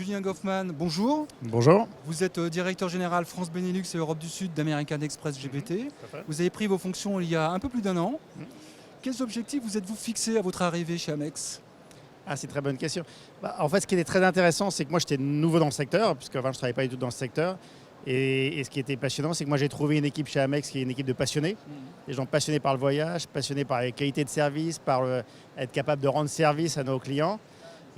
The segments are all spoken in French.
Julien Goffman, bonjour. Bonjour. Vous êtes directeur général France Benelux et Europe du Sud d'American Express GBT. Vous avez pris vos fonctions il y a un peu plus d'un an. Quels objectifs vous êtes-vous fixés à votre arrivée chez Amex? C'est une très bonne question. En fait, ce qui était très intéressant, c'est que moi, j'étais nouveau dans le secteur, puisqu'avant, je ne travaillais pas du tout dans ce secteur. Et ce qui était passionnant, c'est que moi, j'ai trouvé une équipe chez Amex qui est une équipe de passionnés. Des gens passionnés par le voyage, passionnés par la qualité de service, être capable de rendre service à nos clients.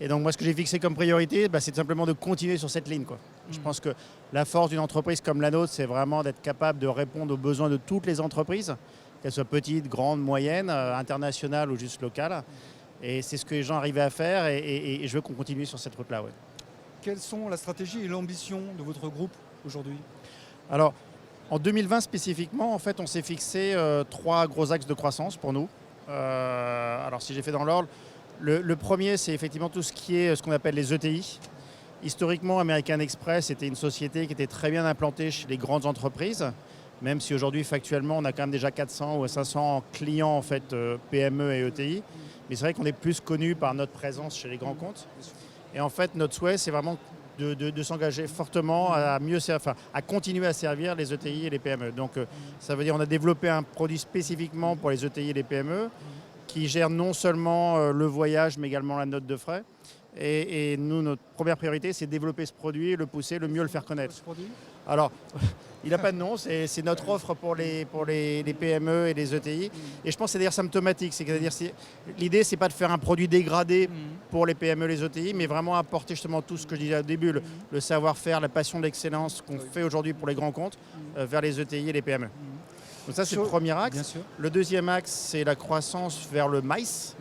Et donc, moi, ce que j'ai fixé comme priorité, c'est tout simplement de continuer sur cette ligne, quoi. Je pense que la force d'une entreprise comme la nôtre, c'est vraiment d'être capable de répondre aux besoins de toutes les entreprises, qu'elles soient petites, grandes, moyennes, internationales ou juste locales. Et c'est ce que les gens arrivaient à faire et je veux qu'on continue sur cette route-là. Ouais. Quelles sont la stratégie et l'ambition de votre groupe aujourd'hui? Alors, en 2020 spécifiquement, en fait, on s'est fixé 3 gros axes de croissance pour nous. Alors, si j'ai fait dans l'ordre, le premier, c'est effectivement tout ce qui est ce qu'on appelle les ETI. Historiquement, American Express était une société qui était très bien implantée chez les grandes entreprises, même si aujourd'hui, factuellement, on a quand même déjà 400 ou 500 clients en fait, PME et ETI. Mais c'est vrai qu'on est plus connu par notre présence chez les grands comptes. Et en fait, notre souhait, c'est vraiment de s'engager fortement à continuer à servir les ETI et les PME. Donc, ça veut dire qu'on a développé un produit spécifiquement pour les ETI et les PME qui gère non seulement le voyage, mais également la note de frais. Et nous, notre première priorité, c'est de développer ce produit, le pousser, le mieux le faire connaître. Alors, il n'a pas de nom, c'est notre offre pour les PME et les ETI. Et je pense que c'est d'ailleurs symptomatique. C'est-à-dire, l'idée, ce n'est pas de faire un produit dégradé pour les PME et les ETI, mais vraiment apporter justement tout ce que je disais au début, le savoir-faire, la passion de l'excellence qu'on fait aujourd'hui pour les grands comptes vers les ETI et les PME. Donc ça, c'est le premier axe. Le deuxième axe, c'est la croissance vers le MICE.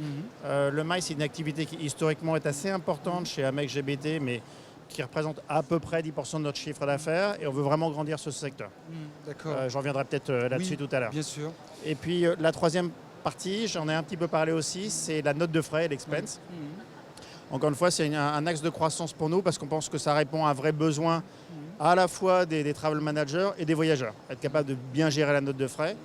Le MICE, c'est une activité qui historiquement est assez importante chez Amex GBT, mais qui représente à peu près 10% de notre chiffre d'affaires. Et on veut vraiment grandir sur ce secteur. D'accord. J'en reviendrai peut-être là-dessus tout à l'heure. Bien sûr. Et puis la troisième partie, j'en ai un petit peu parlé aussi, c'est la note de frais, l'expense. Encore une fois, c'est un axe de croissance pour nous parce qu'on pense que ça répond à un vrai besoin à la fois des travel managers et des voyageurs. Être capable de bien gérer la note de frais.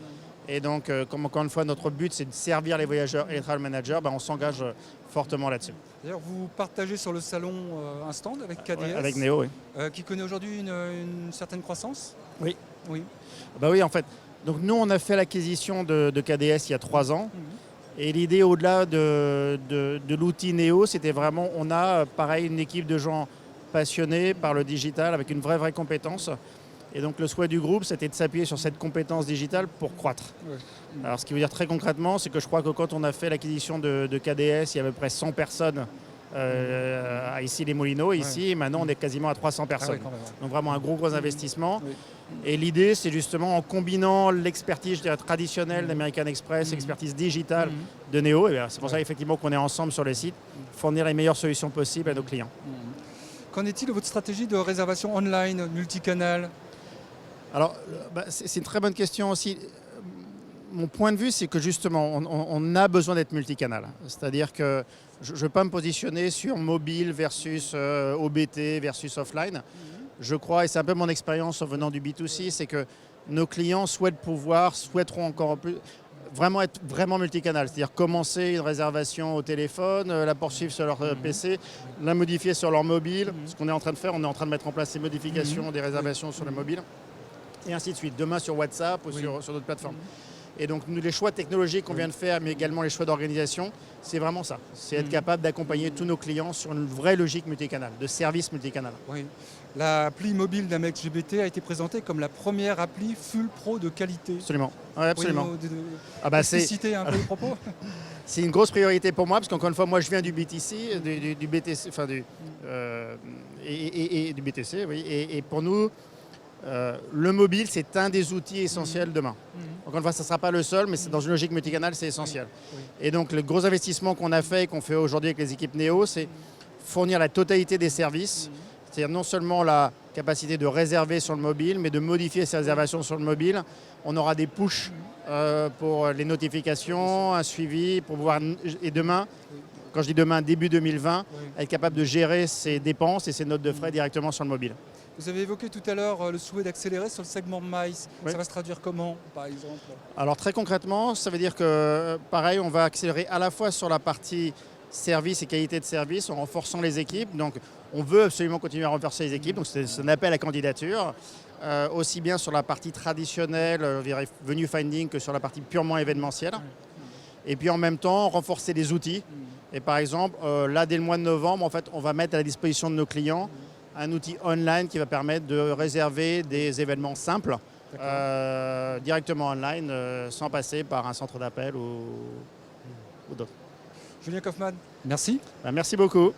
Et donc, comme encore une fois, notre but, c'est de servir les voyageurs et les travel managers, on s'engage fortement là-dessus. D'ailleurs, vous partagez sur le salon un stand avec KDS. Ouais, avec Néo, oui. Qui connaît aujourd'hui une certaine croissance. Oui. Oui. Oui, en fait. Donc, nous, on a fait l'acquisition de KDS il y a 3 ans. Et l'idée, au-delà de l'outil Néo, c'était vraiment, on a, pareil, une équipe de gens passionnés par le digital avec une vraie compétence. Et donc le souhait du groupe, c'était de s'appuyer sur cette compétence digitale pour croître. Alors ce qui veut dire très concrètement, c'est que je crois que quand on a fait l'acquisition de KDS, il y avait à peu près 100 personnes ici les Moulineaux, ici, et maintenant on est quasiment à 300 personnes. Donc vraiment un gros investissement. Et l'idée, c'est justement en combinant l'expertise traditionnelle d'American Express, l'expertise digitale de Néo, et c'est pour ça effectivement qu'on est ensemble sur le site, fournir les meilleures solutions possibles à nos clients. Qu'en est-il de votre stratégie de réservation online, multicanal? Alors, c'est une très bonne question aussi. Mon point de vue, c'est que justement, on a besoin d'être multicanal. C'est-à-dire que je ne veux pas me positionner sur mobile versus OBT versus offline. Je crois, et c'est un peu mon expérience en venant du B2C, c'est que nos clients souhaiteront encore plus être vraiment multicanal. C'est-à-dire commencer une réservation au téléphone, la poursuivre sur leur PC, la modifier sur leur mobile. Ce qu'on est en train de faire, on est en train de mettre en place ces modifications des réservations sur le mobile. Et ainsi de suite, demain sur WhatsApp ou sur d'autres plateformes. Et donc les choix technologiques qu'on vient de faire, mais également les choix d'organisation, c'est vraiment ça. C'est être capable d'accompagner tous nos clients sur une vraie logique multicanal, de service multicanal. Oui. L'appli mobile d'Amex GBT a été présentée comme la première appli full pro de qualité. Absolument. Oui, absolument. Citer un peu le propos. C'est une grosse priorité pour moi, parce qu'encore une fois, moi je viens du BTC, du BTC, du BTC, oui. Et pour nous, le mobile, c'est un des outils essentiels demain. Encore une fois, ça ne sera pas le seul, mais dans une logique multicanal, c'est essentiel. Et donc, le gros investissement qu'on a fait et qu'on fait aujourd'hui avec les équipes Néo, c'est fournir la totalité des services. C'est-à-dire non seulement la capacité de réserver sur le mobile, mais de modifier ses réservations sur le mobile. On aura des pushs pour les notifications, un suivi, pour pouvoir, et demain, quand je dis demain, début 2020, être capable de gérer ses dépenses et ses notes de frais directement sur le mobile. Vous avez évoqué tout à l'heure le souhait d'accélérer sur le segment MICE. Ça va se traduire comment, par exemple? Alors très concrètement, ça veut dire que, pareil, on va accélérer à la fois sur la partie service et qualité de service en renforçant les équipes. Donc On veut absolument continuer à renforcer les équipes, donc c'est un appel à candidature, aussi bien sur la partie traditionnelle, venue finding, que sur la partie purement événementielle. Et puis en même temps, renforcer les outils. Et par exemple, là, dès le mois de novembre, en fait, on va mettre à la disposition de nos clients un outil online qui va permettre de réserver des événements simples directement online, sans passer par un centre d'appel ou d'autres. Julien Kaufmann, merci. Merci beaucoup.